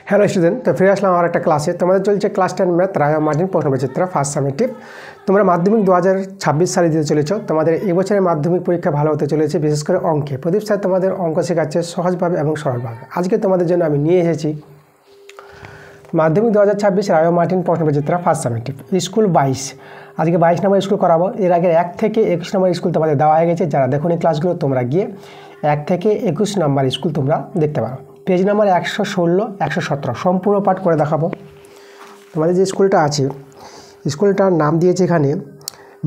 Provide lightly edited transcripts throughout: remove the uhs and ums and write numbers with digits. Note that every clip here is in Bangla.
হ্যালো স্টুডেন্ট, তো ফিরে আসলাম আমার একটা ক্লাসে। তোমাদের চলছে ক্লাস 10 ম্যাথ রায় মার্টিন প্রশ্নবিচিত্র ফার্স্ট সামেটিভ। তোমরা মাধ্যমিক 2026 সালে দিতে চলেছ। তোমাদের এবছরের মাধ্যমিক পরীক্ষা ভালো হতে চলেছে, বিশেষ করে অঙ্কে। প্রদীপ স্যার তোমাদের অঙ্ক শেখাচ্ছে সহজভাবে এবং সরলভাবে। আজকে তোমাদের জন্য আমি নিয়ে এসেছি মাধ্যমিক 2026 রায় মার্টিন প্রশ্নবিচিত্র ফার্স্ট সামেটিভ স্কুল 22। আজকে 22 নম্বর স্কুল করাবো। এর আগে 1 থেকে 21 নম্বর স্কুল তোমাদের দেওয়া হয়ে গেছে। যারা দেখুন এই ক্লাসগুলো তোমরা গিয়ে 1 থেকে 21 নম্বর স্কুল তোমরা দেখতে পারো। পেজ নাম্বার 116, 117 সম্পূর্ণ পাঠ করে দেখাবো। তোমাদের যে স্কুলটা আছে, স্কুলটার নাম দিয়েছে এখানে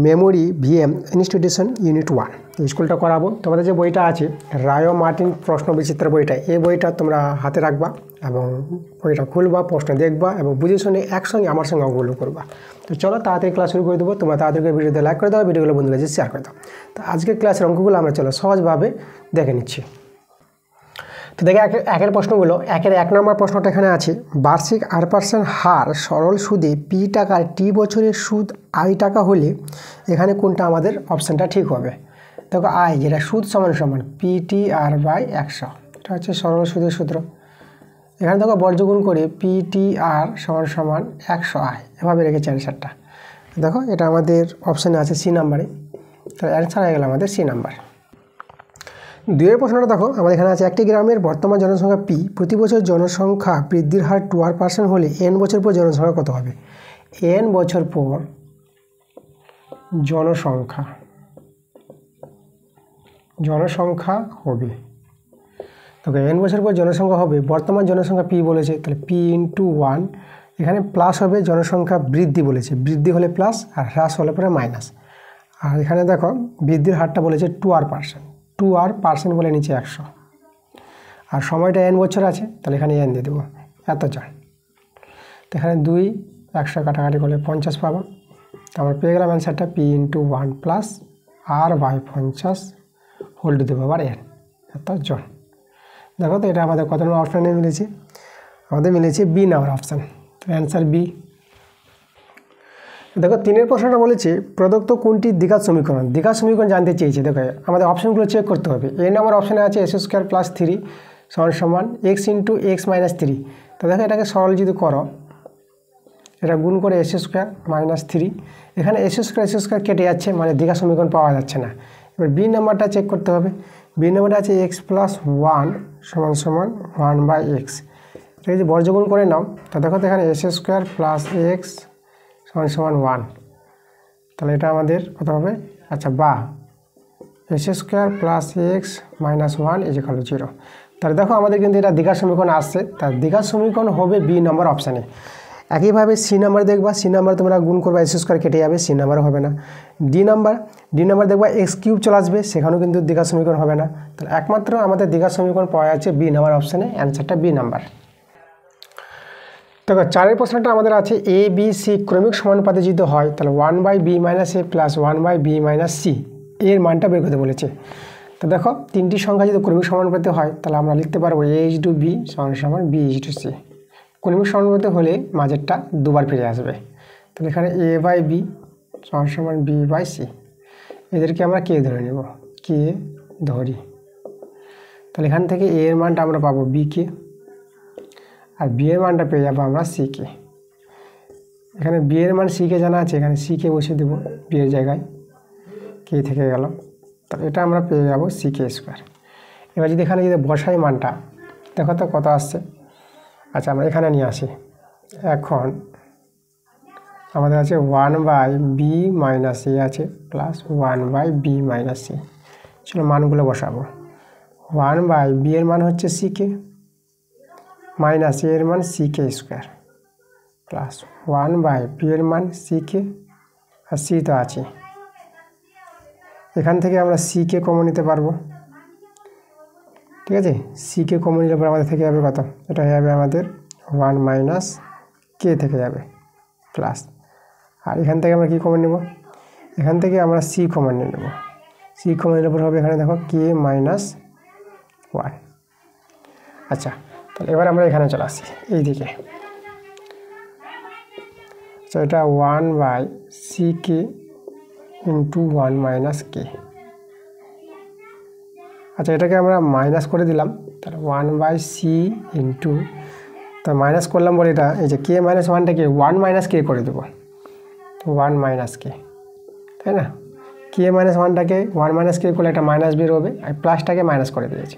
মেমোরি ভিএম ইনস্টিটিউশন ইউনিট 1। স্কুলটা করাবো। তোমাদের যে বইটা আছে রায় মার্টিন প্রশ্নবিচিত্র বইটা, এই বইটা তোমরা হাতে রাখবা এবং বইটা খুলবা, প্রশ্ন দেখবা এবং বুঝে শুনে একসঙ্গে আমার সঙ্গে অঙ্কগুলো করবা। তো চলো তাড়াতাড়ি ক্লাস শুরু করে দেবো। তোমরা তাড়াতাড়ি ভিডিওতে লাইক করে দাও, ভিডিওগুলো বন্ধুদের কাছে শেয়ার করে দাও। তো আজকের ক্লাসের অঙ্কগুলো আমরা চলো সহজভাবে দেখে নিচ্ছি। তো দেখে একের প্রশ্নগুলো, 1 নম্বর প্রশ্নটা এখানে আছে, বার্ষিক 8% হার সরল সুদে পি টাকার টি বছরের সুদ আই টাকা হলে এখানে কোনটা আমাদের অপশানটা ঠিক হবে? দেখো আই যেটা সুদ সমান সমান পিটি আর বাই 100, এটা হচ্ছে সরল সুদের সূত্র। এখানে দেখো বর্গগুণ করে পিটি আর সমান সমান 100 আই, এভাবে রেখেছি অ্যান্সারটা। দেখো এটা আমাদের অপশানে আছে সি নাম্বারে, তাহলে অ্যান্সার হয়ে গেল আমাদের সি নাম্বার। 2 প্রশ্নটা দেখো আমাদের এখানে আছে, একটি গ্রামের বর্তমান জনসংখ্যা পি, প্রতি বছর জনসংখ্যা বৃদ্ধির হার 12% হলে এন বছর পর জনসংখ্যা কত হবে? এন বছর পর জনসংখ্যা হবে, তবে এন বছর পর জনসংখ্যা হবে, বর্তমান জনসংখ্যা পি বলেছে, তাহলে পি ইন্টু 1, এখানে প্লাস হবে, জনসংখ্যা বৃদ্ধি বলেছে, বৃদ্ধি হলে প্লাস আর হ্রাস হলে পরে মাইনাস। আর এখানে দেখো বৃদ্ধির হারটা বলেছে 2r%, 2r% বলে নিচে 100, আর সময়টা এন বছর আছে, তাহলে এখানে এন দিয়ে দেবো এত জন। তো এখানে 2 100 কাটাকাটি করলে 50 পাবো। তারপর পেয়ে গেলাম অ্যান্সারটা P into 1 plus R by 50 whole to the power N, এত জন। দেখো তো এটা আমাদের কত নম্বর অপশানে মিলেছে? আমাদের মিলেছে বি নাম্বার অপশান, তো অ্যান্সার বি। দেখো 3 প্রশ্নটা বলেছে, প্রদত্ত কোনটি দ্বিঘাত সমীকরণ? দ্বিঘাত সমীকরণ জানতে চেয়েছে। দেখো আমাদের অপশানগুলো চেক করতে হবে। এ নম্বর অপশানে আছে x² + 3 সমান x ইন্টু x - 3। তো দেখো এটাকে সরল যদি করো, এটা গুণ করে x² - 3, এখানে x² কেটে যাচ্ছে, মানে দ্বিঘাত সমীকরণ পাওয়া যাচ্ছে না। এবার বি নাম্বারটা চেক করতে হবে। বি নাম্বারটা আছে x + 1 সমান 1/x। এটা যদি বর্গগুণ করে নাও, তো দেখো তো এখানে x² + x সমান 1, তাহলে এটা আমাদের কত হবে? আচ্ছা, বা x² + x - 1 = 0। তাহলে দেখো আমাদের কিন্তু এটা দ্বিঘাত সমীকরণ আসছে, তার দ্বিঘাত সমীকরণ হবে বি নম্বর অপশানে। একইভাবে সি নাম্বার দেখবা, সি নাম্বার তোমরা গুণ করবা, x² কেটে যাবে, সি নাম্বারও হবে না। ডি নাম্বার দেখবা x³ চলে আসবে, সেখানেও কিন্তু দ্বিঘাত সমীকরণ হবে না। তাহলে একমাত্র আমাদের দ্বিঘাত সমীকরণ পাওয়া যাচ্ছে বি নাম্বার অপশানে, অ্যান্সারটা বি নাম্বার। দেখো 4 প্রশ্নটা আমাদের আছে, এ বি সি ক্রমিক সমানুপাতে যদি হয়, তাহলে 1/b - a plus 1/b - c এর মানটা বের করতে বলেছে। তো দেখো 3টি সংখ্যা যদি ক্রমিক সমানুপাতে হয়, তাহলে আমরা লিখতে পারবো a/b সমান b/c। ক্রমিক সমানুপাতে হলে মাঝেরটা দুবার ফিরে আসবে, তাহলে এখানে a/b সমান b/c। এদেরকে আমরা কে ধরে নেব, কে ধরি, তাহলে এখান থেকে a এর মানটা আমরা পাবো b কে, আর বি এর মানটা পেয়ে যাবো আমরা সি কে। এখানে বি এর মান সি কে জানা আছে, এখানে সি কে বসিয়ে দেবো বি এর জায়গায়, কে থেকে গেল, তাহলে এটা আমরা পেয়ে যাবো c²। এবার যদি এখানে যদি বসাই মানটা, দেখো তো কত আসছে। আচ্ছা, আমরা এখানে নিয়ে আসি। এখন আমাদের আছে 1/b - a আছে প্লাস 1/b - c। চলো মানগুলো বসাবো। 1/b এর মান হচ্ছে সি কে, মাইনাস এর মান c² প্লাস 1/b এর মান c কে, আর c তো আছে, এখান থেকে আমরা c কে কমন নিতে পারবো। ঠিক আছে, c কে কমন নিলে পরে আমাদের থেকে যাবে কত? এটা হয়ে যাবে আমাদের 1 - k থেকে যাবে প্লাস, আর এখান থেকে আমরা কি কমন নেব? এখান থেকে আমরা c কমন নিয়ে নেব। c কমন নিলে পরে হবে এখানে দেখো k - 1। আচ্ছা, তাহলে এবার আমরা এখানে চলে আসি এইদিকে। আচ্ছা, এটা 1/ck ইন্টু 1 - k। আচ্ছা, এটাকে আমরা মাইনাস করে দিলাম, তাহলে 1/c ইন্টু, তো মাইনাস করলাম বলে এটা এই যে কে মাইনাস ওয়ানটাকে ওয়ান মাইনাস কে করে দেবো, ওয়ান মাইনাস কে, তাই না? কে মাইনাস ওয়ানটাকে ওয়ান মাইনাস কে করলে একটা মাইনাস বের হবে, আর প্লাসটাকে মাইনাস করে দিয়েছে।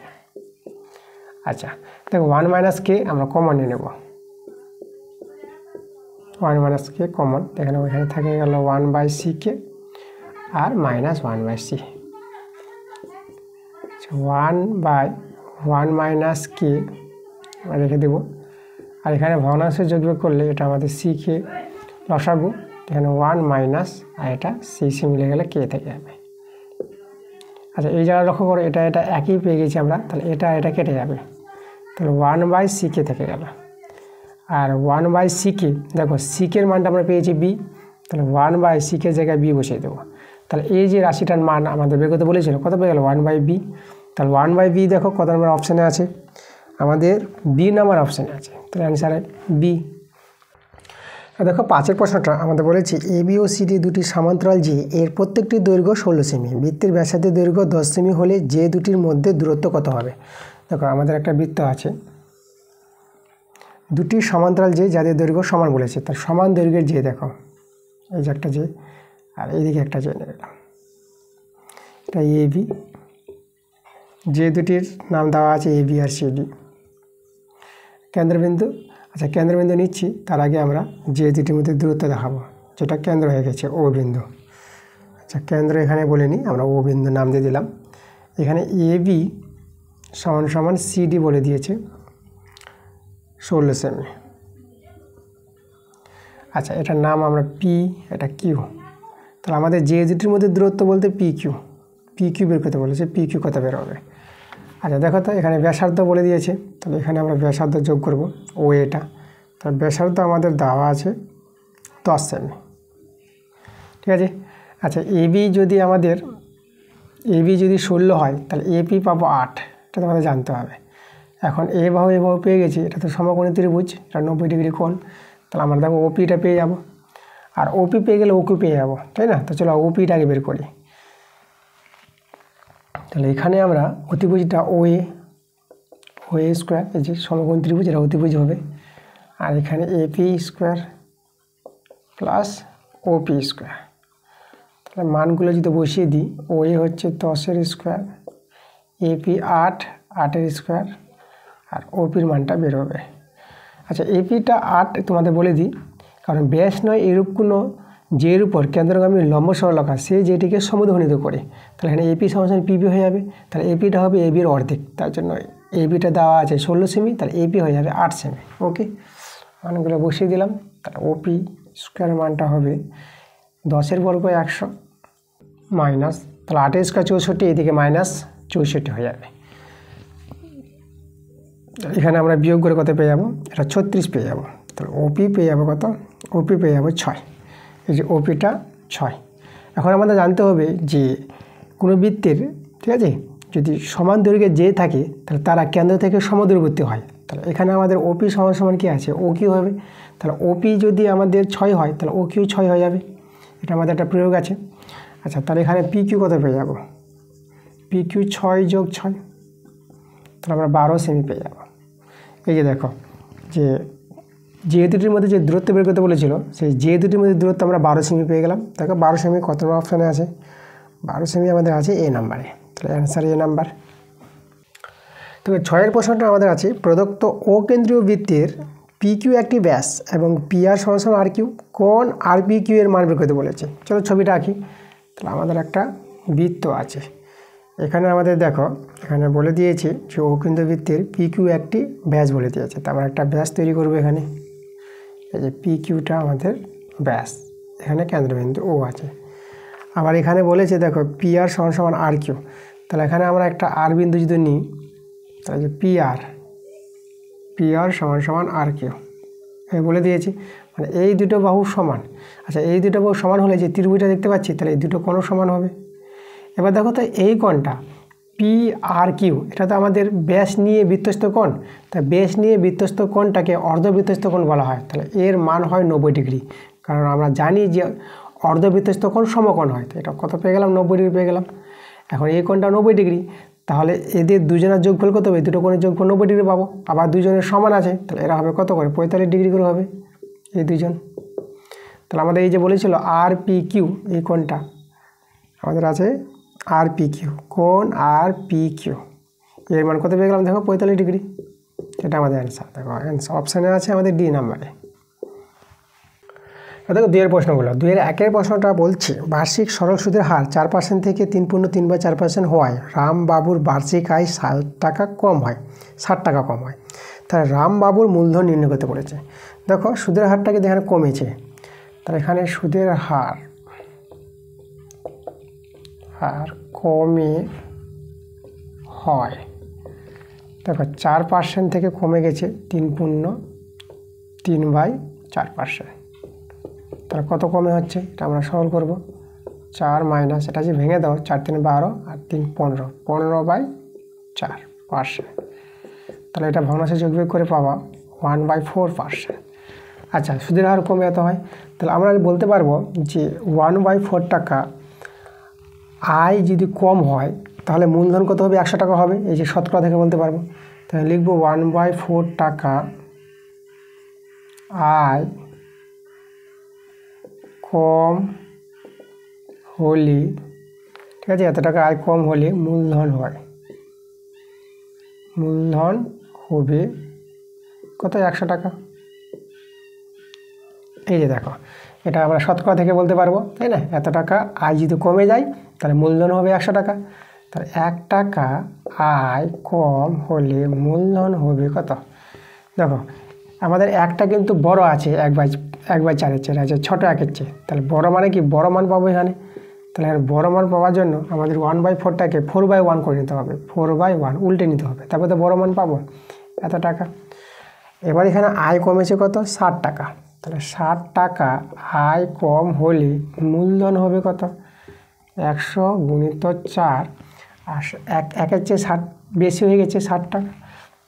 আচ্ছা দেখো ওয়ান মাইনাস কে আমরা কমন নিয়ে নেব, ওয়ান মাইনাস কে কমন, এখানে ওইখানে থাকে গেল ওয়ান বাই সি কে আর minus one by C, one by one minus K আমরা রেখে দেবো। আর এখানে ভগ্নাংশের যোগবিয়োগ করলে এটা আমাদের সি কে লসাগু, এখানে ওয়ান মাইনাস আর এটা সি সি মিলে গেলে কে থেকে যাবে। আচ্ছা এই জায়গায় লক্ষ্য করো এটা এটা একই পেয়ে গেছি আমরা, তাহলে এটা কেটে যাবে, তাহলে ওয়ান বাই সি কে থেকে গেল। আর ওয়ান বাই সি কে, দেখো সি কের মানটা আমরা পেয়েছি বি, তাহলে ওয়ান বাই সি কে জায়গায় বি বসিয়ে দেবো। তাহলে এই যে রাশিটার মান আমাদের বের করতে বলেছিল কত পেয়ে গেল, ওয়ান বাই বি। তাহলে ওয়ান বাই বি দেখো কত নম্বর অপশানে আছে, আমাদের বি নাম্বার অপশানে আছে, তাহলে অ্যান্সার বি। দেখো 5 প্রশ্নটা আমাদের বলেছে A B O C D দুটি সমান্তরাল যে এর প্রত্যেকটি দৈর্ঘ্য 16 সেমি, বৃত্তের ব্যাসার্ধের দৈর্ঘ্য 10 সেমি হলে যে দুটির মধ্যে দূরত্ব কত হবে। দেখো আমাদের একটা বৃত্ত আছে, দুটি সমান্তরাল যে যাদের দৈর্ঘ্য সমান বলেছে, তার সমান দৈর্ঘ্যের যে দেখো এই যে একটা যে আর এইদিকে একটা যে নিলাম, এটা এ বি, যে দুটির নাম দেওয়া আছে A B R C D. কেন্দ্রবিন্দু, আচ্ছা কেন্দ্রবিন্দু নিচ্ছি, তার আগে আমরা যে দুটির মধ্যে দূরত্ব দেখাবো, যেটা কেন্দ্র হয়ে গেছে ও বিন্দু। আচ্ছা কেন্দ্র এখানে বলে নিই, আমরা ও বিন্দু নাম দিয়ে দিলাম। এখানে এ বি সমান সমান সি ডি বলে দিয়েছে 16 সেমি। আচ্ছা এটার নাম আমরা পি, এটা কিউ, তাহলে আমাদের যে দুটির মধ্যে দূরত্ব বলতে পি কিউ বের করতে বলেছে, পি কিউ কত বের হবে। আচ্ছা দেখো তো এখানে ব্যাসার্ধ বলে দিয়েছে, তাহলে এখানে আমরা ব্যাসার্ধ যোগ করব ও এটা, তাহলে ব্যাসার্ধ আমাদের দেওয়া আছে 10 সেমি, ঠিক আছে। আচ্ছা এবি যদি আমাদের এবি যদি 16 হয় তাহলে এপি পাবো 8, এটা তো আমাদের জানতে হবে। এখন এ বাহু পেয়ে গেছি, এটা তো সমকোণী ত্রিভুজ, এটা 90 ডিগ্রি কোণ, তাহলে আমরা দেখো ওপিটা পেয়ে যাব, আর ওপি পেয়ে গেলে ওকিউ পেয়ে যাবো, তাই না? তো চলো ওপিটাকে বের করি। তাহলে এখানে আমরা অতিভুজটা ও এ স্কোয়ার, এই যে সমকোণী ত্রিভুজ এটা অতিভুজ হবে, আর এখানে AP square plus OP square, তাহলে মানগুলো যদি বসিয়ে দিই, ও এ হচ্ছে 10-এর স্কোয়ার, এপি 8-এর স্কোয়ার, আর ওপির মানটা বের হবে। আচ্ছা এপিটা 8 তোমাদের বলে দিই, কারণ ব্যাস নয় এরূপ কোনো যের উপর কেন্দ্রগামী লম্ব সরলরেখা সে যেটিকে সমদ্বিখণ্ডিত করে, তাহলে এখানে এপি সমান পিবি হয়ে যাবে, তাহলে এপিটা হবে এবির অর্ধেক, তার জন্য এবিটা দেওয়া আছে 16 সেমি, তাহলে এপি হয়ে যাবে 8 সেমি। ওকে মানগুলো বসিয়ে দিলাম, তাহলে ওপি স্কোয়ার মানটা হবে 10-এর বর্গ 100 মাইনাস, তাহলে 8-এর স্কোয়ার 64, এদিকে মাইনাস 64 হয়ে যাবে। এখানে আমরা বিয়োগ করে কত পেয়ে যাবো, এটা 36 পেয়ে যাবো, তাহলে ওপি পেয়ে যাবো কত, ওপি পেয়ে যাবো 6, এই যে ওপিটা 6। এখন আমাদের জানতে হবে যে কোনো বৃত্তের, ঠিক আছে, যদি সমান দৈর্ঘ্যে যে থাকে তাহলে তারা কেন্দ্র থেকে সমদূরবর্তী হয়, তাহলে এখানে আমাদের ওপি সমান সমান কী আছে, ও কিউ হবে, তাহলে ওপি যদি আমাদের 6 হয় তাহলে ও কিউ 6 হয়ে যাবে, এটা আমাদের একটা প্রয়োগ আছে। আচ্ছা তাহলে এখানে পি কিউ কত পেয়ে যাবো, পি কিউ 6 যোগ 6, তাহলে আমরা 12 সেমি পেয়ে যাবো। এই যে দেখো যে দুটির মধ্যে যে দূরত্ব বের করতে বলেছিল, সেই যে দুটির মধ্যে দূরত্ব আমরা 12 সেমি পেয়ে গেলাম। দেখো 12 সেমি কত নম্বর অপশানে আছে, 12 সেমি আমাদের আছে এ নাম্বারে, তাহলে অ্যান্সার এ নাম্বার। তবে 6-এর প্রশ্নটা আমাদের আছে প্রদত্ত ও কেন্দ্রীয় বৃত্তের পি কিউ একটি ব্যাস এবং পি আর সমান আর কিউ, কোন আর পি কিউ এর মান বের করতে বলেছে। চলো ছবিটা আঁকি। তাহলে আমাদের একটা বৃত্ত আছে, এখানে আমাদের দেখো এখানে বলে দিয়েছে যে ও কেন্দ্র বৃত্তের পি কিউ একটি ব্যাস বলে দিয়েছে, তো আমরা একটা ব্যাস তৈরি করবো এখানে, এই যে পি কিউটা আমাদের ব্যাস, এখানে কেন্দ্রবিন্দু ও আছে। আবার এখানে বলেছে দেখো পি আর সমান সমান আর কিউ, তাহলে এখানে আমরা একটা আর বিন্দু যদি নিই, তাহলে যে পি আর সমান সমান আর কিউ বলে দিয়েছি, মানে এই দুটো বাহু সমান। আচ্ছা এই দুটো বাহু সমান হলে যে ত্রিভুজটা দেখতে পাচ্ছি, তাহলে এই দুটো কোণও সমান হবে। এবার দেখো তো এই কোণটা পি আর কিউ, এটা তো আমাদের ব্যাস নিয়ে বৃত্তস্থ কোণ, তা ব্যাস নিয়ে বৃত্তস্থ কোণটাকে অর্ধবৃত্তস্থ কোণ বলা হয়, তাহলে এর মান হয় 90 ডিগ্রি, কারণ আমরা জানি যে অর্ধবৃত্তস্থ কোণ সমকোণ হয়, তো এটা কত পেয়ে গেলাম, 90 ডিগ্রি পেয়ে গেলাম। এখন এই কোণটা 90 ডিগ্রি, তাহলে এদের দুজনের যোগফল কত হবে? দুটো কোণের যোগফল 90 ডিগ্রি পাবো। আবার দুজনের সমান আছে, তাহলে এরা হবে কত করে? 45 ডিগ্রি করে হবে এই দুজন। তাহলে আমাদের এই যে বলেছিল আর পি কিউ, এই কোণটা আমাদের আছে আর পি কিউ, কোণ আর পি কিউ, এর মান কত পেয়ে গেলাম? দেখো 45 ডিগ্রি। এটা আমাদের অ্যান্সার। দেখো অ্যান্সার অপশানে আছে আমাদের ডি নাম্বারে। দেখো 2 এর প্রশ্নগুলো। 2 এর 1 এর প্রশ্নটা বলছে বার্ষিক সরল সুদের হার 4% থেকে 3.3/4% হওয়ায় রামবাবুর বার্ষিক আয় 60 টাকা কম হয়, 60 টাকা কম হয়। তাহলে রামবাবুর মূলধন নির্ণয় করতে বলেছে। দেখো সুদের হারটা কিন্তু এখানে কমেছে, তাহলে এখানে সুদের হার কমে হয়। দেখো 4% থেকে কমে গেছে 3.3/4%। তাহলে কত কমে হচ্ছে এটা আমরা সরল করব। 4 মাইনাস, এটা যে ভেঙে দাও, 4 3 12 আর 3 15, 15/4%। তাহলে এটা ভগ্নাংশে যোগবিয়োগ করে পাবা 1/4%। আচ্ছা, সুদের হার কমে এত হয়, তাহলে আমরা বলতে পারবো যে 1/4 টাকা আয় যদি কম হয় তাহলে মূলধন কত হবে? 100 টাকা হবে। এই যে শতকরা থেকে বলতে পারবো। তাহলে লিখবো 1/4 টাকা আয় কম হলে, ঠিক আছে, এত টাকা আয় কম হলে মূলধন হয়, মূলধন হবে কত? 100 টাকা। এই যে দেখো, এটা আমরা শতকরা থেকে বলতে পারবো, তাই না? এত টাকা আয় যদি কমে যায় তাহলে মূলধন হবে 100 টাকা। তাহলে 1 টাকা আয় কম হলে মূলধন হবে কত? দেখো আমাদের একটা কিন্তু বড় আছে 1/4-এর চেয়ে, আছে ছোটো 1-এর চেয়ে। তাহলে বড় মানে কি? বড় মান পাবো এখানে। তাহলে বড় মান পাওয়ার জন্য আমাদের 1/4টাকে 4/1 করে নিতে হবে, 4/1 উল্টে নিতে হবে, তারপর তো বড় মান পাবো এত টাকা। এবার এখানে আয় কমেছে কত? 60 টাকা। তাহলে 60 টাকা আয় কম হলে মূলধন হবে কত? 100 × 4, আর 1-এর চেয়ে 60 বেশি হয়ে গেছে 60 টাকা।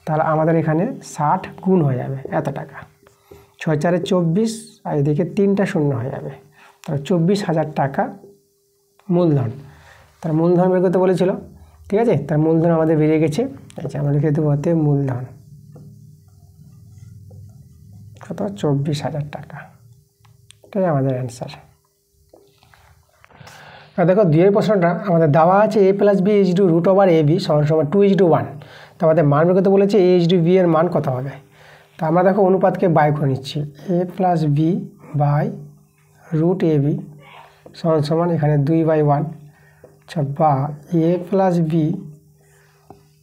তাহলে আমাদের এখানে 60 গুণ হয়ে যাবে এত টাকা। 6 4 24, আর এদিকে 3টা শূন্য হয়ে যাবে। তাহলে 24,000 টাকা মূলধন। তার মূলধন বের করতে বলেছিল, ঠিক আছে। তার মূলধন আমাদের বেরিয়ে গেছে। আচ্ছা, আমরা লিখে দেবো হাতে মূলধন কত? 24,000 টাকা। এটাই আমাদের অ্যান্সার। আর দেখো 2 এর প্রশ্নটা আমাদের দেওয়া আছে a + b = √/ab = 2:1। তো আমাদের মান বের করতে বলেছে a = b এর মান কত হবে। তো আমরা দেখো অনুপাতকে বাই করে নিচ্ছি, a + b √ab = এখানে 2/1। আচ্ছা, বা a + b,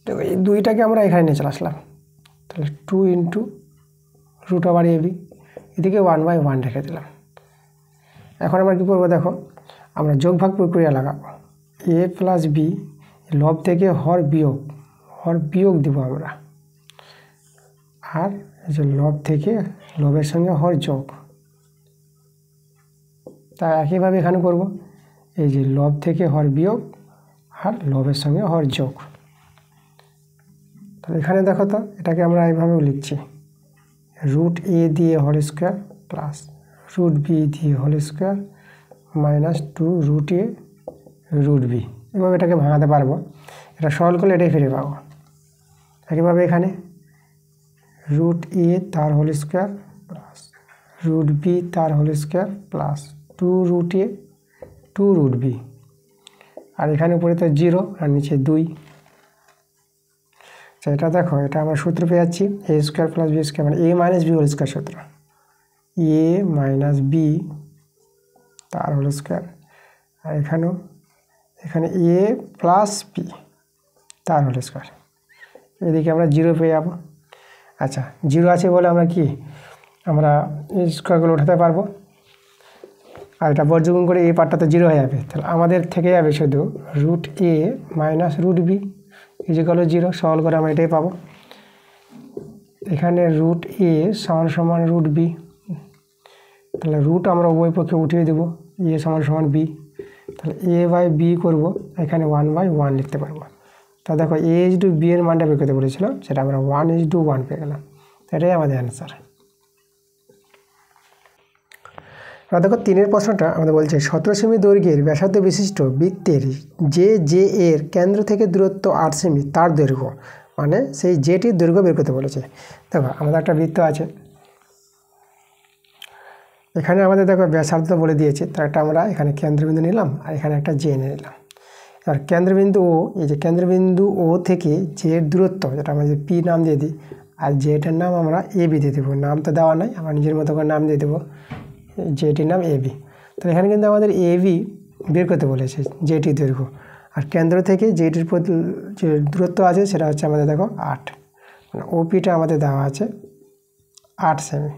দেখো এই 2টাকে আমরা এখানে নিয়ে চলে আসলাম, তাহলে 2 × √/ab, এদিকে 1/1 রেখে দিলাম। এখন আমরা কী করবো? দেখো আমরা যোগ ভাগ প্রক্রিয়া লাগাবো। a + b, লব থেকে হর বিয়োগ দিব আমরা, আর এই যে লব থেকে লবের সঙ্গে হর যোগ। তাই একইভাবে এখানে করব, এই যে লব থেকে হর বিয়োগ আর লবের সঙ্গে হর যোগ। তাহলে এখানে দেখো তো, এটাকে আমরা এইভাবেও লিখছি, √a দিয়ে হোল স্কোয়ার প্লাস √b দিয়ে whole square minus 2 √a √b। এভাবে এটাকে ভাঙাতে পারবো। এটা সরল করলে এটাই ফিরে পাবো। একইভাবে এখানে √a তার হোল স্কোয়ার প্লাস √b তার হোল স্কোয়ার প্লাস 2 √b, আর এখানে উপরে তো 0 আর নিচে 2। আচ্ছা, এটা দেখো, এটা আমরা সূত্র পেয়ে যাচ্ছি a² + b² মানে a - b হোল স্কোয়ার সূত্র, a - b তার হোল স্কোয়ার, আর এখানে a + b তার হোল স্কোয়ার। এদিকে আমরা 0 পেয়ে যাবো। আচ্ছা, 0 আছে বলে আমরা আমরা এই স্কোয়ারগুলো উঠাতে পারবো, আর এটা বর্গমূল করে এই পার্টটা তো 0 হয়ে যাবে। তাহলে আমাদের থেকে যাবে শুধু √a - √b = 0। সরল করে আমরা এটাই পাবো। এখানে √a = √b, তাহলে রুট আমরা উভয় পক্ষে উঠিয়ে দেবো, a = b। তাহলে a/b করব, এখানে 1/1 লিখতে পারবো। তা দেখো a = b এর মানটা বের করতে বলেছিল, সেটা আমরা 1:1 পেয়ে গেলাম। এটাই আমাদের অ্যান্সার। এবার দেখো 3 প্রশ্নটা আমাদের বলছে 17 সেমি দৈর্ঘ্যের ব্যাসার্ধ বিশিষ্ট বৃত্তের যে এর কেন্দ্র থেকে দূরত্ব 8 সেমি তার দৈর্ঘ্য, মানে সেই জেটির দৈর্ঘ্য বের করতে বলেছে। দেখো আমাদের একটা বৃত্ত আছে, এখানে আমাদের দেখো ব্যাসার্ধ বলে দিয়েছে, তো একটা আমরা এখানে কেন্দ্রবিন্দু নিলাম আর এখানে একটা জে নিলাম। এবার কেন্দ্রবিন্দু ও, এই যে কেন্দ্রবিন্দু ও থেকে জের দূরত্ব, যেটা আমরা পি নাম দিয়ে দিই, আর জেটার নাম আমরা এ বি দিয়ে দেবো। নাম তো দেওয়া নাই, আমরা নিজের মতো করে নাম দিয়ে দেবো, জেটির নাম এ বি। তো এখানে কিন্তু আমাদের এ বি বের করতে বলেছে জেটির দৈর্ঘ্য, আর কেন্দ্র থেকে জেটির যে দূরত্ব আছে সেটা হচ্ছে আমাদের দেখো 8, মানে ওপিটা আমাদের দেওয়া আছে 8 সেমি।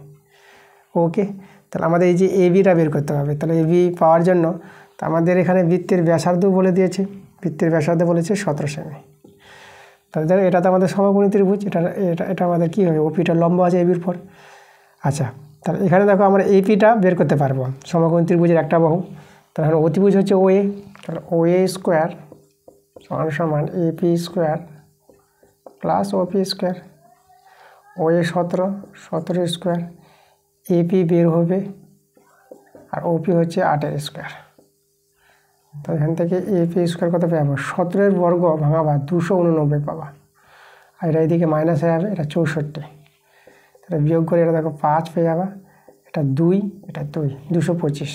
ওকে, তাহলে আমাদের এই যে এ বিটা বের করতে হবে। তাহলে এ বি পাওয়ার জন্য তো আমাদের এখানে বৃত্তের ব্যাসার্ধ বলে দিয়েছে, বৃত্তের ব্যাসার্ধ বলেছে 17 সেমি। তাহলে দেখো এটা তো আমাদের সমকোণী ত্রিভুজ, এটা আমাদের কী হবে, ওপিটা লম্ব আছে এ বির পর। আচ্ছা, তাহলে এখানে দেখো আমরা এপিটা বের করতে পারবো, সমকোণী ত্রিভুজের একটা বাহু। তাহলে অতিভুজ হচ্ছে ও এ, তাহলে ও এ স্কোয়ার সমান AP square plus OP square. O A 17 square, AP বের হবে আর ওপি হচ্ছে 8 স্কোয়ার। তো এখান থেকে এপি স্কোয়ার কত পাবো, 17 বর্গ ভাঙাবা 289 পাবা, আর এটা এদিকে মাইনাস হয়ে যাবে, এটা 64। তাহলে বিয়োগ করে এটা দেখো 5 পেয়ে যাবা, এটা 2, এটা 2, 225।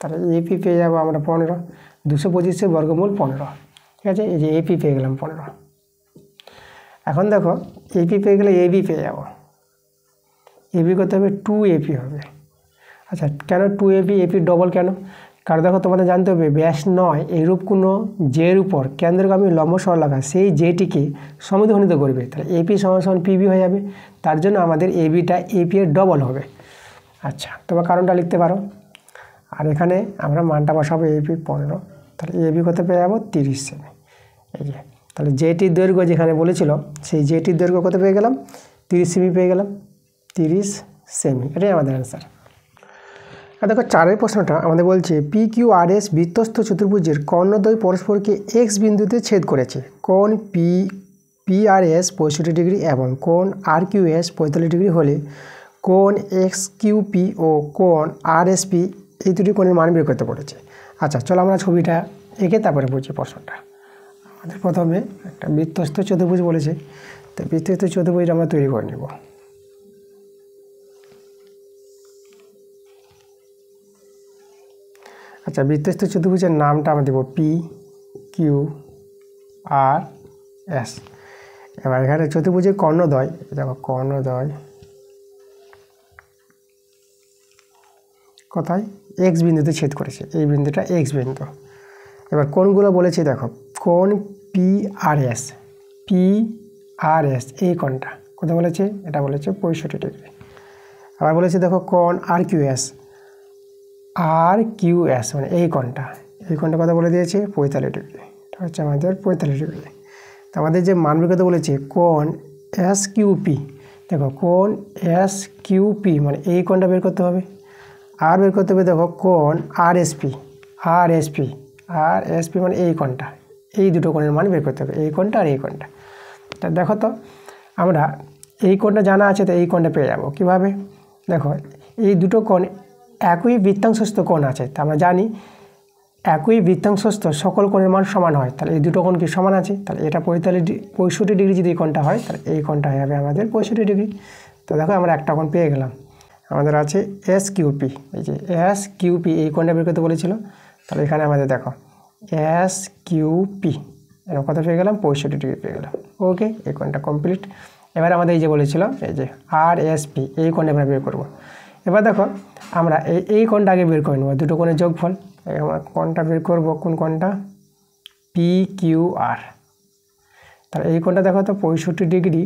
তাহলে এপি পেয়ে যাবো আমরা 15, 225-এর বর্গমূল 15। ঠিক আছে, এই যে এপি পেয়ে গেলাম 15। এখন দেখো এপি পেয়ে গেলে এবি পেয়ে যাবো, এবি করতে হবে 2 এপি হবে। আচ্ছা, কেন 2 এপি, এপির ডবল কেন? কারণ দেখো তোমাদের জানতে হবে ব্যাস নয় এইরূপ কোনো জের উপর কেন্দ্রগামী লম্ব সরলরেখা সেই জেটিকে সমদ্বিখণ্ডিত করবে, তাহলে এপি সমান পিবি হয়ে যাবে। তার জন্য আমাদের এবিটা এপি এর ডবল হবে। আচ্ছা, তোমার কারণটা লিখতে পারো, আর এখানে আমরা মানটা বসাবো এপি 15, তাহলে এবি কত পেয়ে যাবো 30 সেমি। এই যে তাহলে জেটির দৈর্ঘ্য যেখানে বলেছিল সেই জেটির দৈর্ঘ্য কত পেয়ে গেলাম, 30 সেমি পেয়ে গেলাম, 30 সেমি, এটাই আমাদের অ্যান্সার। আর দেখো 4 প্রশ্নটা আমাদের বলছে পি কিউ আর এস বৃত্তস্থ চতুর্ভুজের কর্ণদ্বয় পরস্পরকে এক্স বিন্দুতে ছেদ করেছে। কোণ পি আর এস 65 ডিগ্রি এবং কোণ আর কিউ এস 45 ডিগ্রি হলে কোণ এক্স কিউ পি ও কোণ আর এস পি এই দুটি কোণের মান বের করতে বলেছে। আচ্ছা, চলো আমরা ছবিটা এঁকে তারপরে বুঝি প্রশ্নটা। আমাদের প্রথমে একটা বৃত্তস্থ চতুর্ভুজ বলেছে, তো বৃত্তস্থ চতুর্ভুজ আমরা তৈরি করে নেব। আচ্ছা, বৃত্তস্থ চতুর্ভুজের নামটা আমরা দেবো পি কিউ আর এস। এবার এখানে চতুর্ভুজের কর্ণদ্বয়, দেখো কর্ণদ্বয় কোথায়, এক্স বিন্দুতে ছেদ করেছে, এই বিন্দুটা এক্স বিন্দু। এবার কোণগুলো বলেছে দেখো, কোণ পি আর এস, এই কোণটা কত বলেছে, এটা বলেছে 65 ডিগ্রি। আবার বলেছে দেখো কোণ আর কিউ এস মানে এই কোণটা কত বলে দিয়েছে 45 ডিগ্রি, এটা হচ্ছে আমাদের 45 ডিগ্রি। তো আমাদের যে মান বের করতে বলেছে কোণ এস কিউ পি, দেখো কোণ এস কিউ পি মানে এই কোণটা বের করতে হবে, আর বের করতে হবে দেখো কোণ আর এস পি মানে এই কোণটা, এই দুটো কোণের মান বের করতে হবে, এই কোণটা আর এই কোণটা। তা দেখো তো আমরা এই কোণটা জানা আছে, তো এই কোণটা পেয়ে যাবো কীভাবে, দেখো এই দুটো কোণ একই বৃত্তাংশস্থ কোণ আছে, তা আমরা জানি একই বৃত্তাংশস্থ সকল কোণের মান সমান হয়, তাহলে এই দুটো কোণ কি সমান আছে, তাহলে এটা 65 ডিগ্রি যদি এই কোণটা হয়, তাহলে এই কোণটা হয়ে যাবে আমাদের 65 ডিগ্রি। তো দেখো আমরা একটা কোণ পেয়ে গেলাম, আমাদের আছে এস কিউপি, এই যে এস কিউপি এই কোণটা বের করতে বলেছিল, তাহলে এখানে আমাদের দেখো এস কিউপি এরকম কত পেয়ে গেলাম 65 ডিগ্রি পেয়ে গেলাম। ওকে, এই কোণটা কমপ্লিট। এবার আমাদের এই যে বলেছিল এই যে আর এস পি এই কোণটা আমরা বের করবো। এবার দেখো আমরা এই কোণটা আগে বের করে নেব, দুটো কোণের যোগফল। আমরা কোণটা বের করব, কোন কোণটা, পি কিউ আর। তাহলে এই কোণটা দেখো তো 65 ডিগ্রি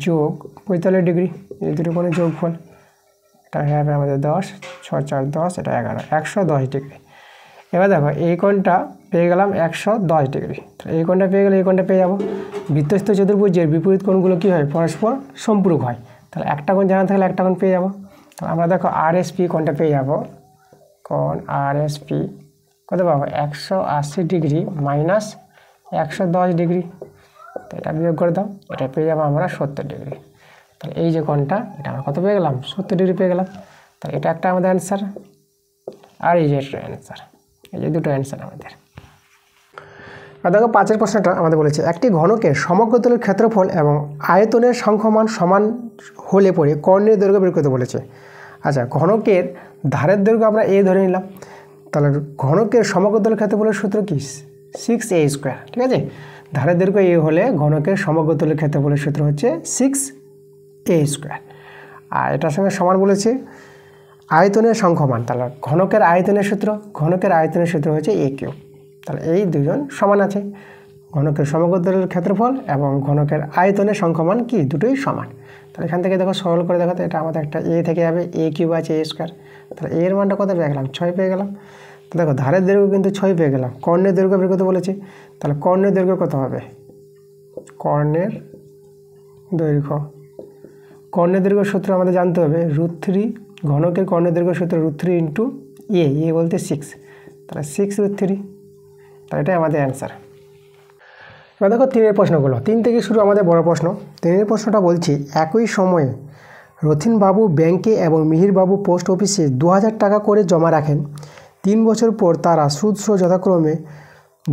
যোগ 45 ডিগ্রি, এই দুটো কোণের যোগফল, এটা হয়ে যাবে আমাদের 10, 6 4 10, এটা 11, 110 ডিগ্রি। এবার দেখো এই কোণটা পেয়ে গেলাম 110 ডিগ্রি, তাহলে এই কোণটা পেয়ে গেলে এই কোণটা পেয়ে যাবো। বৃত্তস্থ চতুর্ভুজের বিপরীত কোণগুলো কী হয়, পরস্পর সম্পূরক হয়, তাহলে একটা কোণ জানা থাকলে একটা কোণ পেয়ে যাবো। তাহলে আমরা দেখো আর এস পি কোণটা পেয়ে যাবো, কোণ আর এস পি কত পাবো 180 ডিগ্রি মাইনাস 110 ডিগ্রি, তো এটা বিয়োগ করে দাও, এটা পেয়ে যাবো আমরা 70 ডিগ্রি। তাহলে এই যে কোণটা এটা আমরা কত পেয়ে গেলাম 70 ডিগ্রি পেয়ে গেলাম, তাহলে এটা একটা আমাদের অ্যান্সার। আর এই যে অ্যান্সার, এই যে দুটো অ্যান্সার আমাদের। আর দেখো 5 প্রশ্নটা আমাদের বলেছে একটি ঘনকের সমগ্র তলের ক্ষেত্রফল এবং আয়তনের সংখ্যমান সমান হলে পরে কর্ণের দৈর্ঘ্য বের করতে বলেছে। আচ্ছা, ঘনকের ধারের দৈর্ঘ্য আমরা এ ধরে নিলাম, তাহলে ঘনকের সমগ্র তলের ক্ষেত্রফলের সূত্র কি 6a², ঠিক আছে। ধারের দৈর্ঘ্য এ হলে ঘনকের সমগ্র তলের ক্ষেত্রফলের সূত্র হচ্ছে 6a²। আর এটার সঙ্গে সমান বলেছে আয়তনের সংখ্যমান, তাহলে ঘনকের আয়তনের সূত্র হচ্ছে a³। তাহলে এই দুজন সমান আছে, ঘনকের সমগ্র তলের ক্ষেত্রফল এবং ঘনকের আয়তনের সংখ্যমান কি দুটোই সমান। তাহলে এখান থেকে দেখো সরল করে দেখো তো, এটা আমাদের একটা এ থেকে যাবে a³ আছে a², তাহলে এর মানটা কত পেয়ে গেলাম 6 পেয়ে গেলাম। তো দেখো ধারের দৈর্ঘ্য কিন্তু 6 পেয়ে গেলাম, কর্ণের দৈর্ঘ্য বের করতে বলেছে, তাহলে কর্ণের দৈর্ঘ্য কত হবে, কর্ণের দৈর্ঘ্য সূত্র আমাদের জানতে হবে √3, ঘনকের কর্ণের দৈর্ঘ্য সূত্র √3 ইন্টু এ বলতে 6, তাহলে 6√3, তাহলে এটাই আমাদের অ্যান্সার। এবার দেখো 3 প্রশ্নগুলো, 3 থেকে শুরু আমাদের বড় প্রশ্ন। 3 প্রশ্নটা বলছি একই সময়ে রথিনবাবু ব্যাংকে এবং মিহিরবাবু পোস্ট অফিসে 2000 টাকা করে জমা রাখেন। 3 বছর পর তারা সুদসহ যথাক্রমে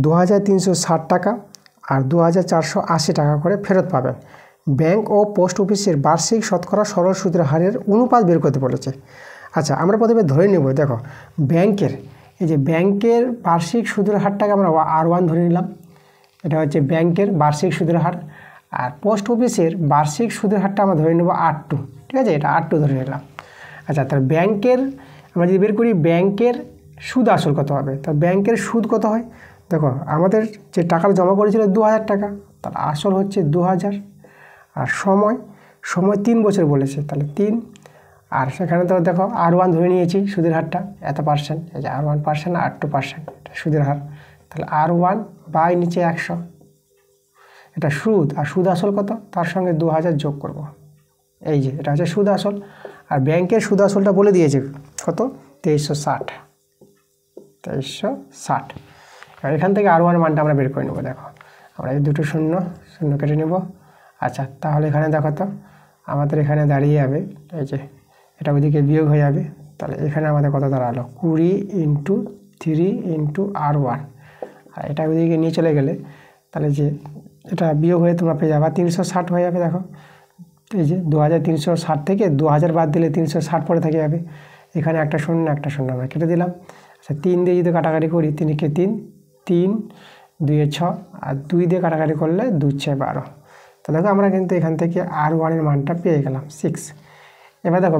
2360 টাকা আর 2480 টাকা করে ফেরত পাবেন। ব্যাংক ও পোস্ট অফিসের বার্ষিক শতকরা সরল সুদের হারের অনুপাত বের করতে বলেছে। আচ্ছা, আমরা প্রথমে ধরে নেব, দেখো ব্যাংকের বার্ষিক সুদের হারটাকে আমরা R1 ধরে নিলাম, এটা হচ্ছে ব্যাংকের বার্ষিক সুদের হার। আর পোস্ট অফিসের বার্ষিক সুদের হারটা আমরা ধরে নেব R2, ঠিক আছে, এটা R2 ধরে নিলাম। আচ্ছা, তার ব্যাংকের আমরা যদি বের করি ব্যাংকের সুদ আসল কত হবে, তার ব্যাংকের সুদ কত হয়, দেখো আমাদের যে টাকা জমা করেছিল 2000 টাকা, তার আসল হচ্ছে 2000, আর সময় 3 বছর বলেছে, তাহলে 3, আর সেখানে তো দেখো R1 ধরে নিয়েছি সুদের হারটা এত %, এই যে R1% আর R2% সুদের হার, তাহলে R1 বাই নিচে 100, এটা সুদ, আর সুদ আসল কত, তার সঙ্গে 2000 যোগ করব, এই যে এটা হচ্ছে সুদ আসল। আর ব্যাংকের সুদ আসলটা বলে দিয়েছে কত 2360, আর এখান থেকে R1 মানটা আমরা বের করে নেব। দেখো আমরা এই দুটো শূন্য কেটে নেব। আচ্ছা, তাহলে এখানে দেখো তো আমাদের এখানে দাঁড়িয়ে যাবে, এই যে এটা ওইদিকে বিয়োগ হয়ে যাবে, তাহলে এখানে আমাদের কত দাঁড়ালো 20 × 3 × R1, আর এটা ওইদিকে নিয়ে চলে গেলে তাহলে যে এটা বিয়োগ হয়ে তোমরা পেয়ে যাবে 360 হয়ে যাবে। দেখো এই যে 2360 থেকে 2000 বাদ দিলে 360 পরে থেকে যাবে, এখানে একটা শূন্য আমরা কেটে দিলাম। আচ্ছা, 3 দিয়ে যদি কাটাকাটি করি 3 × 3, 3 2 × 6, আর 2 দিয়ে কাটাকাটি করলে 2 × 6 12, তো দেখো আমরা কিন্তু এখান থেকে R1 এর মানটা পেয়ে গেলাম 6। এবার দেখো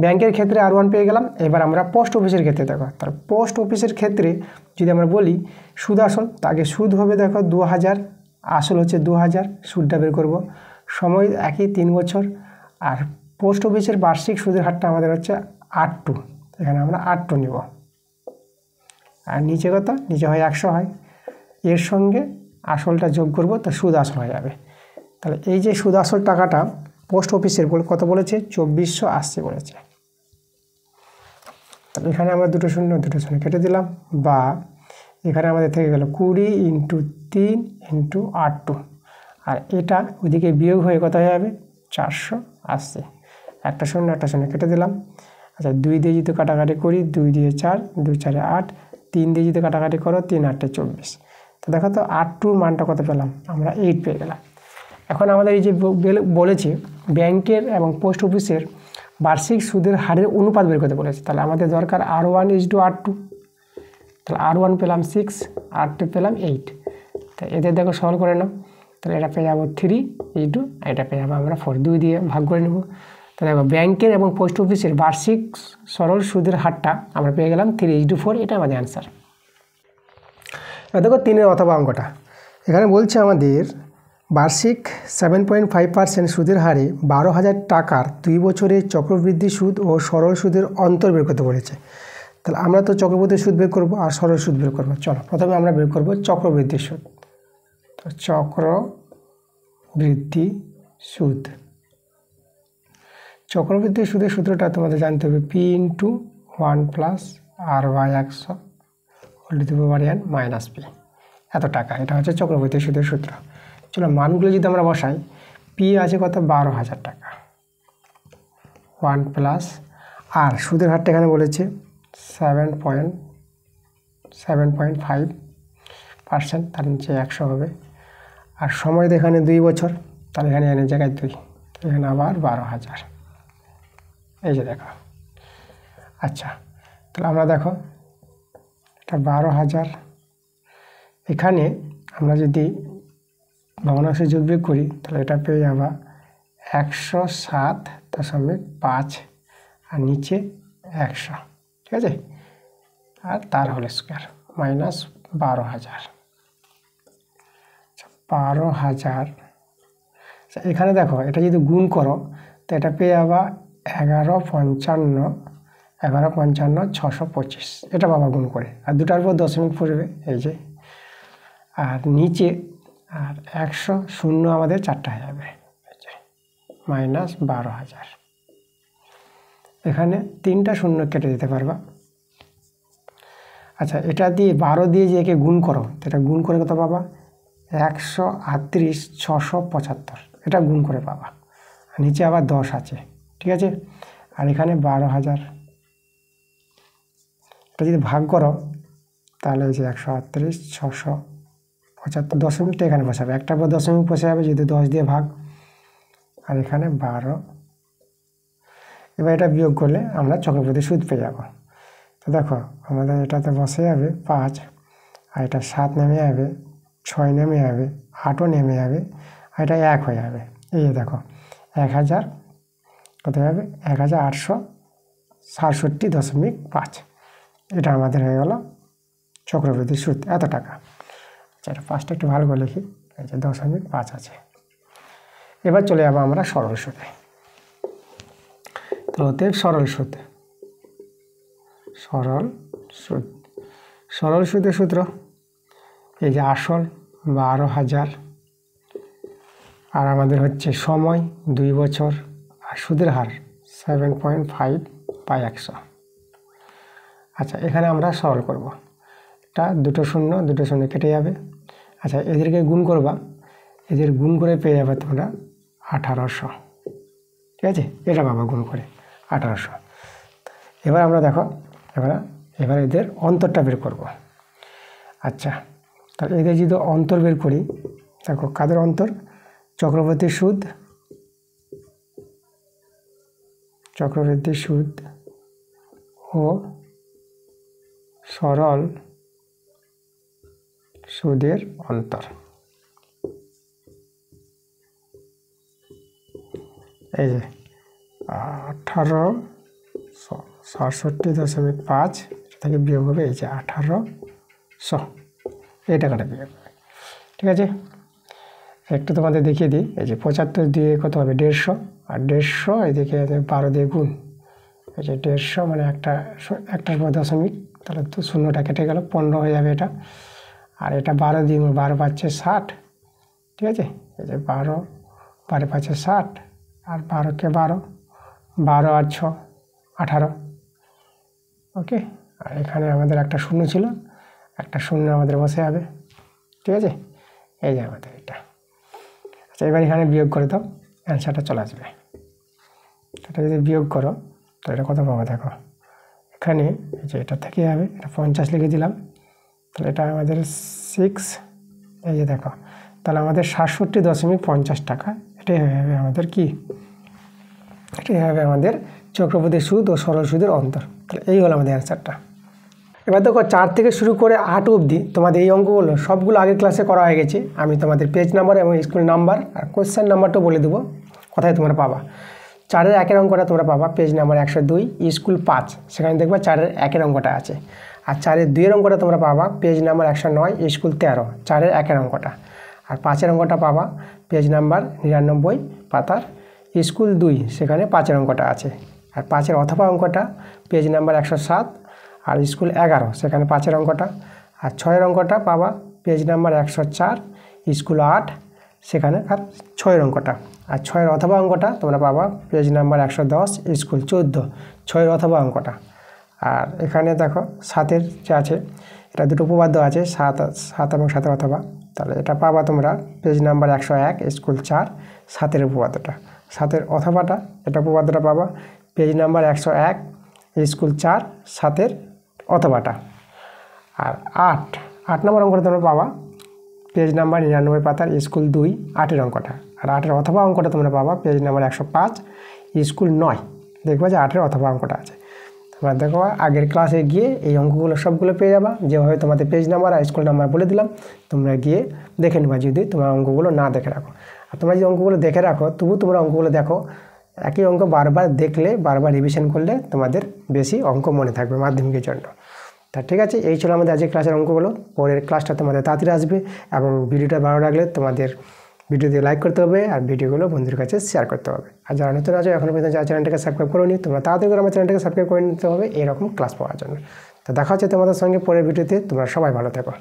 ব্যাংকের ক্ষেত্রে R1 পেয়ে গেলাম। এবার আমরা পোস্ট অফিসের ক্ষেত্রে দেখো, তার পোস্ট অফিসের ক্ষেত্রে যদি আমরা বলি সুদ আসল, তাকে সুদ হবে দেখো 2000, আসল হচ্ছে 2000, সুদটা বের করব, সময় একই 3 বছর, আর পোস্ট অফিসের বার্ষিক সুদের হারটা আমাদের হচ্ছে R2, এখানে আমরা R2 নিব, আর নিচে কত, নিচে হয় 100 হয়, এর সঙ্গে আসলটা যোগ করব, তো সুদ আসল হয়ে যাবে। তাহলে এই যে সুদ আসল টাকাটা পোস্ট অফিসের কত বলেছে 2480 বলেছে, তাহলে এখানে আমরা দুটো শূন্য কেটে দিলাম, বা এখানে আমাদের থেকে গেল 20 × 3 × R2, আর এটা ওইদিকে বিয়োগ হয়ে কত হয়ে যাবে 480, একটা শূন্য কেটে দিলাম। আচ্ছা, 2 দিয়ে যদি কাটাকাটি করি 2 দিয়ে 4, 2 4 8, 3 দিয়ে যদি কাটাকাটি করো 3 8 24, তো দেখো তো R2 মানটা কত পেলাম আমরা 8 পেয়ে গেলাম। এখন আমাদের এই যে বলেছে ব্যাংকের এবং পোস্ট অফিসের বার্ষিক সুদের হারের অনুপাত বের করতে বলেছে, তাহলে আমাদের দরকার R1 = R2, তাহলে R1 পেলাম 6, R2 পেলাম 8, তো এদের দেখো সরল করে নাও, তাহলে এটা পেয়ে যাবো 3 × এটা পেয়ে যাবো আমরা 4, 2 দিয়ে ভাগ করে নেব। তাহলে দেখো ব্যাংকের এবং পোস্ট অফিসের বার্ষিক সরল সুদের হারটা আমরা পেয়ে গেলাম 3:4, এটা আমাদের অ্যান্সার। দেখো 3 অথবা অঙ্কটা এখানে বলছে আমাদের বার্ষিক 7.5% সুদের হারে 12,000 টাকার 2 বছরের চক্রবৃদ্ধি সুদ ও সরল সুদের অন্তর বের করতে বলেছে। তাহলে আমরা তো চক্রবৃদ্ধি সুদ বের করব আর সরল সুদ বের করব। চলো প্রথমে আমরা বের করব চক্রবৃদ্ধি সুদ। তো চক্রবৃদ্ধি সুদের সূত্রটা তোমাদের জানতে হবে P × 1 + R/100 - P, এত টাকা, এটা হচ্ছে চক্রবৃদ্ধি সুদের সূত্র। চলো মানগুলো যদি আমরা বসাই, P আছে কত 12,000 টাকা, 1 + আর সুদের হারটা এখানে বলেছে 7.5%, তার নিচে 100 হবে। আর সময় এখানে 2 বছর, তাহলে এখানে এনের জায়গায় 2, এখানে আবার 12,000। এই যে দেখো। আচ্ছা, তাহলে আমরা দেখো এটা 12,000। এখানে আমরা যদি ভগ্নাংশ যোগ বিয়োগ করি তাহলে এটা পেয়ে যাবা 107.5 আর নিচে 100, ঠিক আছে। আর তার হোল স্কোয়ার মাইনাস 12,000। 12,000 এখানে দেখো এটা যদি গুণ করো তো এটা পেয়ে যাবা 1155,625, এটা বাবা গুণ করে, আর দুটার পর দশমিক পড়বে এই যে। আর নিচে আর 100 শূন্য আমাদের 4টা হয়ে যাবে, মাইনাস 12,000। এখানে 3টা শূন্য কেটে দিতে পারবা। আচ্ছা, এটা দিয়ে 12 দিয়ে যে একে গুণ করো, এটা গুণ করে কত পাবা? 138,675, এটা গুণ করে পাবা। আর নিচে আবার 10 আছে, ঠিক আছে। আর এখানে 12,000, এটা যদি ভাগ করো তাহলে এই যে 138,675, দশমিকটা এখানে বসাবে, একটার পর দশমিক বসে যাবে যদি 10 দিয়ে ভাগ। আর এখানে 12। এবার এটা বিয়োগ করলে আমরা চক্রবৃদ্ধি সুদ পেয়ে যাব। তো দেখো আমাদের এটাতে বসে যাবে 5, আর এটা 7 নেমে যাবে, 6 নেমে যাবে, 8ও নেমে যাবে, আর এটা 1 হয়ে যাবে। এই যে দেখো 1000 কত যাবে? 1867.5, এটা আমাদের হয়ে গেল চক্রবৃদ্ধি সুদ, এত টাকা। আচ্ছা, এটা ফার্স্টে একটু ভালো করে লিখি, এই যে 0.5 আছে। এবার চলে যাবো আমরা সরল সুদে। তো অতএব সরল সুদ, সরল সুদের সূত্র এই যে আসল 12,000, আর আমাদের হচ্ছে সময় 2 বছর, আর সুদের হার 7.5/100। আচ্ছা, এখানে আমরা সরল করব, এটা দুটো শূন্য কেটে যাবে। আচ্ছা, এদেরকে গুণ করবা, এদের গুণ করে পেয়ে যাবে তোমরা 1800, ঠিক আছে। এটা বাবা গুণ করে 1800। এবার আমরা দেখো এবার এদের অন্তরটা বের করব। আচ্ছা, তাহলে এদের যদি অন্তর বের করি, দেখো কাদের অন্তর? চক্রবৃদ্ধি সুদ ও সরল সুদের অন্তর। এই যে 1867.5 থেকে বিয়োগ হবে এই যে 1800, এই টাকাটা বিয়োগ হবে, ঠিক আছে। একটু তোমাদের দেখিয়ে দিই, এই যে 75 দিয়ে কত হবে? 150, আর 150 এদিকে 12 দিয়ে গুণ, এই যে 150 মানে একটার পর দশমিক, তাহলে তো শূন্যটা কেটে গেল, 15 হয়ে যাবে এটা। আর এটা 12 দিয়ে 12 পাচ্ছে 60, ঠিক আছে। এই যে 12 পাচ্ছে 60, আর 12কে 12 আর 6 18, ওকে। আর এখানে আমাদের একটা শূন্য ছিল, একটা শূন্য আমাদের বসে যাবে, ঠিক আছে। এই যে আমাদের এটা। আচ্ছা, এবার এখানে বিয়োগ করে দাও, অ্যান্সারটা চলে আসবে। এটা যদি বিয়োগ করো তো এটা কত পাবো? দেখো এখানে এই যে এটা থেকে যাবে, এটা 50 লিখে দিলাম, তাহলে এটা আমাদের 6, এই যে দেখো, তাহলে আমাদের 67.50 টাকা, এটাই হয়ে যাবে আমাদের কি? এটাই হবে আমাদের চক্রবৃদ্ধি সুদ ও সরল সুদের অন্তর। তাহলে এই হলো আমাদের অ্যান্সারটা। এবার দেখো 4 থেকে শুরু করে 8 অবধি তোমাদের এই অঙ্কগুলো সবগুলো আগের ক্লাসে করা হয়ে গেছে। আমি তোমাদের পেজ নাম্বার এবং স্কুল নাম্বার আর কোয়েশ্চেন নাম্বারটাও বলে দেবো, কোথায় তোমরা পাবা। 4-এর 1-এর অঙ্কটা তোমরা পাবা পেজ নাম্বার 102, স্কুল 5, সেখানে দেখবা 4-এর 1-এর অঙ্কটা আছে। আর 4-এর 2-এর অঙ্কটা তোমরা পাবা পেজ নাম্বার 109, স্কুল 13, 4-এর 1-এর অঙ্কটা। আর 5-এর অঙ্কটা পাবা পেজ নাম্বার 99 পাতার স্কুল 2, সেখানে 5-এর অঙ্কটা আছে। আর 5-এর অথবা অঙ্কটা পেজ নাম্বার 107 আর স্কুল 11, সেখানে 5-এর অঙ্কটা। আর 6-এর অঙ্কটা পাবা পেজ নাম্বার 104, স্কুল 8, সেখানে আর 6-এর অঙ্কটা। আর 6-এর অথবা অঙ্কটা তোমরা পাবা পেজ নাম্বার 110, স্কুল 14, 6-এর অথবা অঙ্কটা। আর এখানে দেখো 7-এর যে আছে, এটা দুটো উপপাদ্য আছে, 7 এবং 7-এর অথবা, তাহলে এটা পাবা তোমরা পেজ নাম্বার 101, স্কুল 4, 7-এর উপপাদ্যটা। 7-এর অথবাটা, এটা উপপাদ্যটা পাবা পেজ নাম্বার 101, স্কুল 4, 7-এর অথবাটা। আর 8 নম্বর অঙ্কটা তোমরা পাবা পেজ নাম্বার 99 পাতার স্কুল 2 8-এর অঙ্কটা। আর 8-এর অথবা অঙ্কটা তোমরা পাবা পেজ নাম্বার 105 স্কুল 9। দেখবা যে 8-এর অথবা অঙ্কটা আছে। তোমরা দেখো আগের ক্লাসে গিয়ে এই অঙ্কগুলো সবগুলো পেয়ে যাবা, যেভাবে তোমাদের পেজ নাম্বার আর স্কুল নাম্বার বলে দিলাম, তোমরা গিয়ে দেখে নেবা যদি তোমরা অঙ্কগুলো না দেখে রাখো। আর তোমরা যদি অঙ্কগুলো দেখে রাখো তবু তোমরা অঙ্কগুলো দেখো, একই অঙ্ক বারবার দেখলে বারবার রিভিশন করলে তোমাদের বেশি অঙ্ক মনে থাকবে মাধ্যমিকের জন্য। তা ঠিক আছে, এই ছিল আমাদের আজকের ক্লাসের অঙ্কগুলো। পরের ক্লাসটা তোমাদের তাড়াতাড়ি আসবে এবং ভিডিওটা ভালো লাগলে তোমাদের ভিডিওতে লাইক করতে হবে আর ভিডিওগুলো বন্ধুদের কাছে শেয়ার করতে হবে। আর যারা নতুন আছে এখনও পর্যন্ত যারা চ্যানেলটাকে সাবস্ক্রাইব করোনি, তোমরা তাড়াতাড়ি করে আমার চ্যানেলটাকে সাবস্ক্রাইব করে নিতে হবে এরকম ক্লাস পাওয়ার জন্য। তো দেখা হচ্ছে তোমাদের সঙ্গে পরের ভিডিওতে। তোমরা সবাই ভালো থেকো।